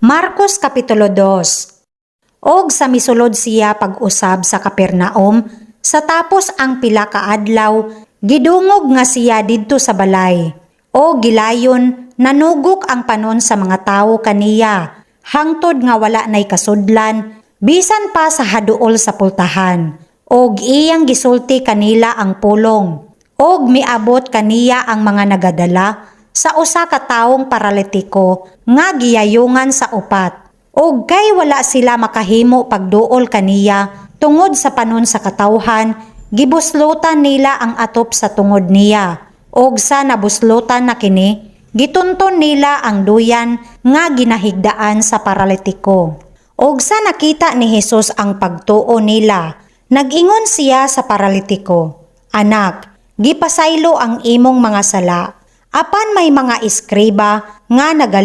Marcos Kapitulo 2. Og sa misulod siya pag-usab sa Capernaum, sa tapos ang pila ka adlaw, gidungog nga siya didto sa balay. O gilayon, nanugok ang panon sa mga tawo kaniya, hangtod nga wala nay kasudlan, bisan pa sa haduol sa pultahan. Og iyang gisulti kanila ang pulong. Og miabot kaniya ang mga nagadala sa usa ka tawong paralitiko nga giyayungan sa upat. Og kay wala sila makahimo pagduol kaniya tungod sa panon sa katawhan, gibuslutan nila ang atop sa tungod niya. Og sa nabuslutan na kini, gitunton nila ang duyan nga ginahigdaan sa paralitiko. Og sa nakita ni Jesus ang pagtuo nila, nag-ingon siya sa paralitiko, "Anak, gipasaylo ang imong mga sala." Apan may mga eskriba nga nagali